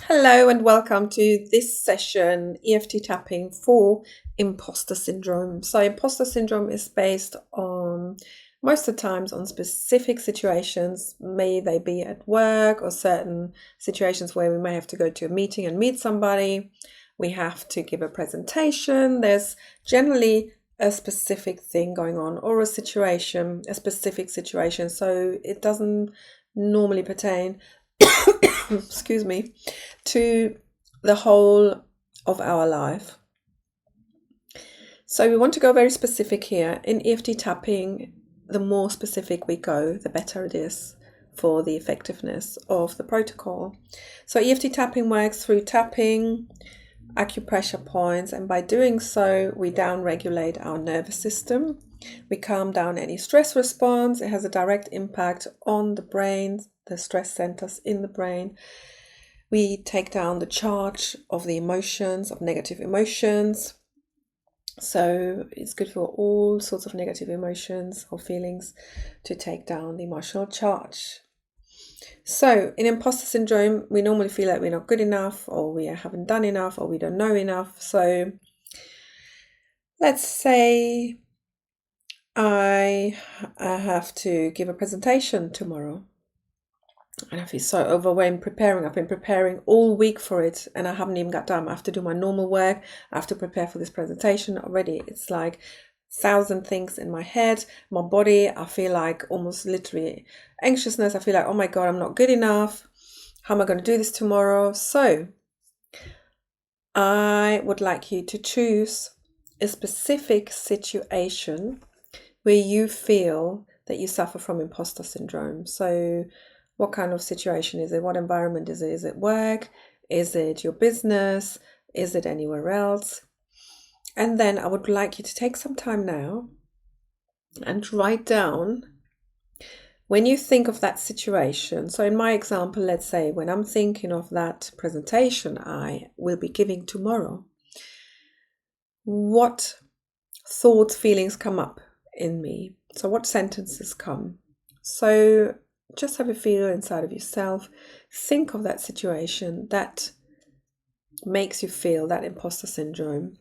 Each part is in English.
Hello and welcome to this session, EFT tapping for imposter syndrome. So imposter syndrome is based on, most of the times, on specific situations. May they be at work or certain situations where we may have to go to a meeting and meet somebody. We have to give a presentation. There's generally a specific thing going on or a specific situation. So it doesn't normally pertain excuse me, to the whole of our life. So we want to go very specific here. In EFT tapping, the more specific we go, the better it is for the effectiveness of the protocol. So EFT tapping works through tapping acupressure points, and by doing so, we down-regulate our nervous system. We calm down any stress response. It has a direct impact on the brain, the stress centers in the brain. We take down the charge of the emotions, of negative emotions. So it's good for all sorts of negative emotions or feelings to take down the emotional charge. So in imposter syndrome, we normally feel like we're not good enough, or we haven't done enough, or we don't know enough. So let's say I have to give a presentation tomorrow, and I feel so overwhelmed preparing. I've been preparing all week for it, and I haven't even got time. I have to do my normal work. I have to prepare for this presentation already. It's like 1,000 things in my head, my body. I feel like almost literally anxiousness. I feel like, oh my God, I'm not good enough. How am I going to do this tomorrow? So I would like you to choose a specific situation where you feel that you suffer from imposter syndrome. So what kind of situation is it? What environment is it? Is it work? Is it your business? Is it anywhere else? And then I would like you to take some time now and write down when you think of that situation. So in my example, let's say when I'm thinking of that presentation I will be giving tomorrow, what thoughts, feelings come up in me? So what sentences come? So just have a feel inside of yourself. Think of that situation that makes you feel that imposter syndrome,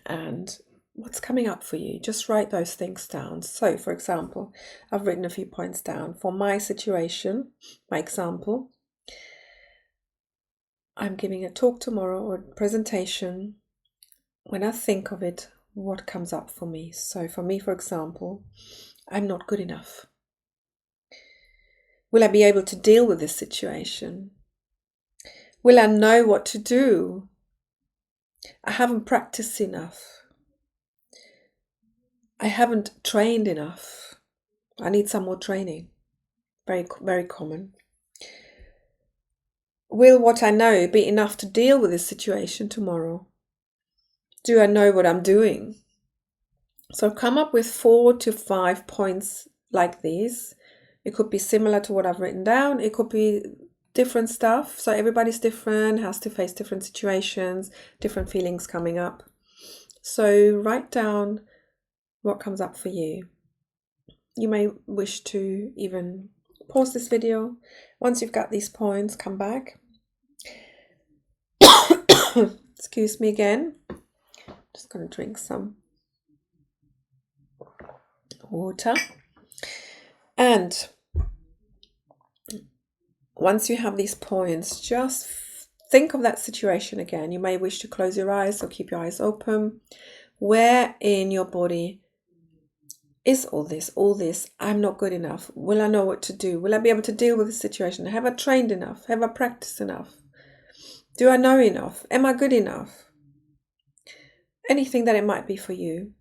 and what's coming up for you. Just write those things down. So for example, I've written a few points down for my situation, my example. I'm giving a talk tomorrow or a presentation. When I think of it, what comes up for me? So for me, for example, I'm not good enough. Will I be able to deal with this situation? Will I know what to do? I haven't practiced enough. I haven't trained enough. I need some more training. Very, very common. Will what I know be enough to deal with this situation tomorrow? Do I know what I'm doing? So come up with 4 to 5 points like these. It could be similar to what I've written down. It could be different stuff. So everybody's different, has to face different situations, different feelings coming up. So write down what comes up for you. You may wish to even pause this video. Once you've got these points, come back. Excuse me again. Just going to drink some water. And once you have these points, just think of that situation again. You may wish to close your eyes or keep your eyes open. Where in your body is all this? I'm not good enough. Will I know what to do? Will I be able to deal with the situation? Have I trained enough? Have I practiced enough? Do I know enough? Am I good enough? Anything that it might be for you.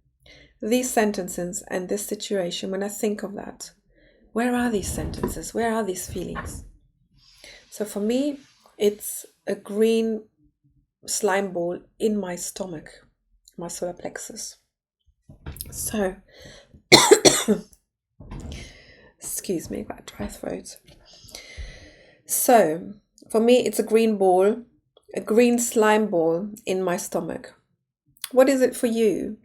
These sentences and this situation, when I think of that, where are these sentences? Where are these feelings? So for me, it's a green slime ball in my stomach, my solar plexus. So, excuse me, got a dry throat. So for me, it's a green ball, a green slime ball in my stomach. What is it for you?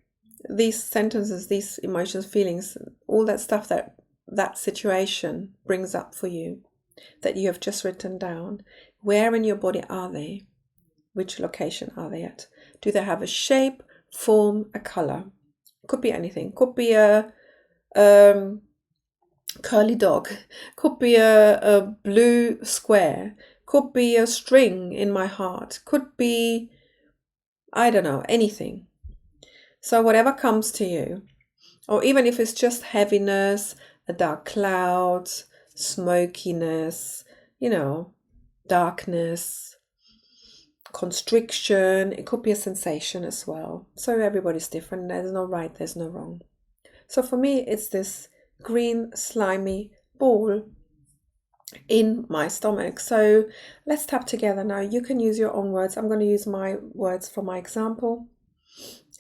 These sentences, these emotions, feelings, all that stuff that situation brings up for you, that you have just written down. Where in your body are they? Which location are they at? Do they have a shape, form, a color? Could be anything. Could be a curly dog. Could be a blue square. Could be a string in my heart. Could be, I don't know, anything. So whatever comes to you, or even if it's just heaviness, a dark cloud, smokiness, darkness, constriction, it could be a sensation as well. So everybody's different. There's no right, there's no wrong. So for me, it's this green slimy ball in my stomach. So let's tap together now. You can use your own words. I'm going to use my words for my example,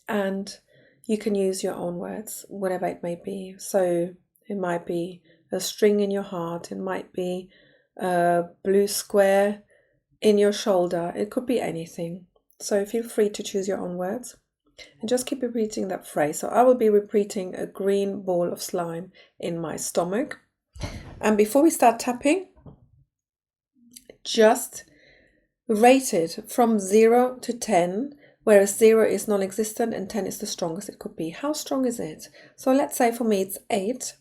and you can use your own words, whatever it may be. So it might be a string in your heart, it might be a blue square in your shoulder, it could be anything. So feel free to choose your own words and just keep repeating that phrase. So I will be repeating a green ball of slime in my stomach. And before we start tapping, just rate it from 0 to 10, whereas 0 is non-existent and 10 is the strongest it could be. How strong is it? So let's say for me it's 8.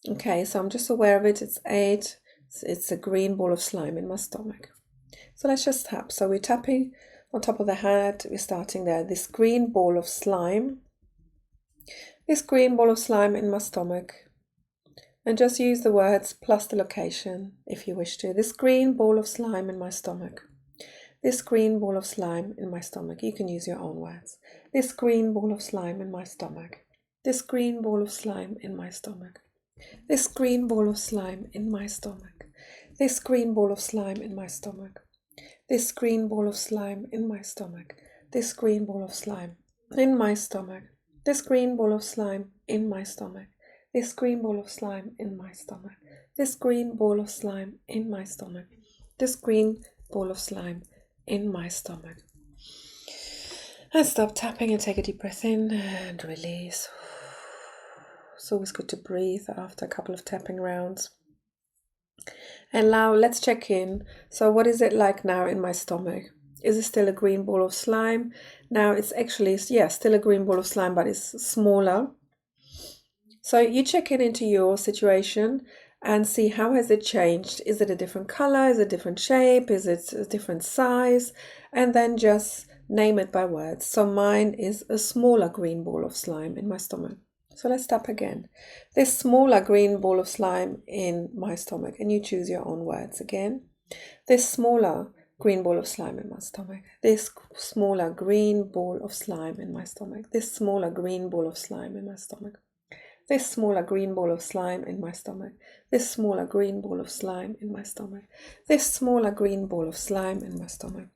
Okay, so I'm just aware of it. It's 8. It's a green ball of slime in my stomach. So let's just tap. So we're tapping on top of the head. We're starting there. This green ball of slime. This green ball of slime in my stomach. And just use the words plus the location if you wish to. This green ball of slime in my stomach. This green ball of slime in my stomach. You can use your own words. This green ball of slime in my stomach. This green ball of slime in my stomach. This green ball of slime in my stomach. This green ball of slime in my stomach. This green ball of slime in my stomach. This green ball of slime in my stomach. This green ball of slime in my stomach. This green ball of slime in my stomach. This green ball of slime in my stomach. This green ball of slime in my stomach. And stop tapping and take a deep breath in and release. It's always good to breathe after a couple of tapping rounds. And now let's check in. So what is it like now in my stomach? Is it still a green ball of slime? Now it's actually, still a green ball of slime, but it's smaller. So you check in into your situation and see how has it changed. Is it a different color? Is it a different shape? Is it a different size? And then just name it by words. So mine is a smaller green ball of slime in my stomach. So let's tap again. This smaller green ball of slime in my stomach. And you choose your own words again. This smaller green ball of slime in my stomach. This smaller green ball of slime in my stomach. This smaller green ball of slime in my stomach. This smaller green ball of slime in my stomach. This smaller green ball of slime in my stomach. This smaller green ball of slime in my stomach.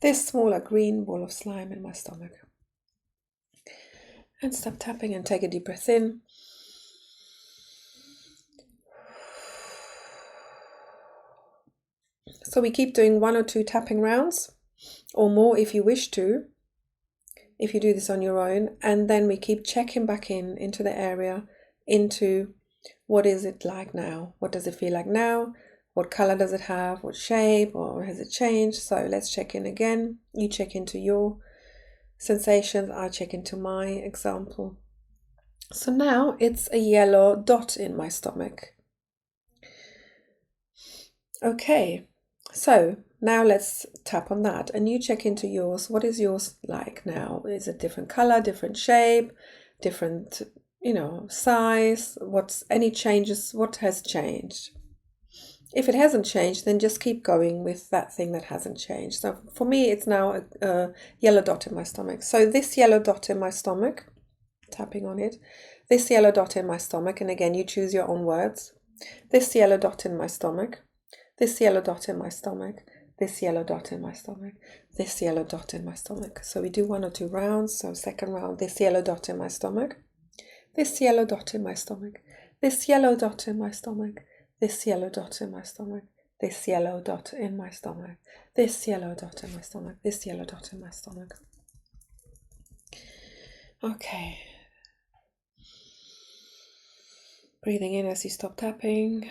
This smaller green ball of slime in my stomach. And stop tapping and take a deep breath in. So we keep doing 1 or 2 tapping rounds or more if you wish to, if you do this on your own. And then we keep checking back into the area, into what is it like now? What does it feel like now? What color does it have? What shape? Or has it changed? So let's check in again. You check into your sensations. I check into my example. So now it's a yellow dot in my stomach. Okay, so now let's tap on that and you check into yours. What is yours like now? Is it different color, different shape, different size? What's any changes? What has changed? If it hasn't changed, then just keep going with that thing that hasn't changed. So for me, it's now a yellow dot in my stomach. So this yellow dot in my stomach, tapping on it, this yellow dot in my stomach, and again, you choose your own words. This yellow dot in my stomach, this yellow dot in my stomach, this yellow dot in my stomach, this yellow dot in my stomach. So we do 1 or 2 rounds. So second round, this yellow dot in my stomach, this yellow dot in my stomach, this yellow dot in my stomach, this yellow dot in my stomach, this yellow dot in my stomach, this yellow dot in my stomach, this yellow dot in my stomach. Okay. Breathing in as you stop tapping.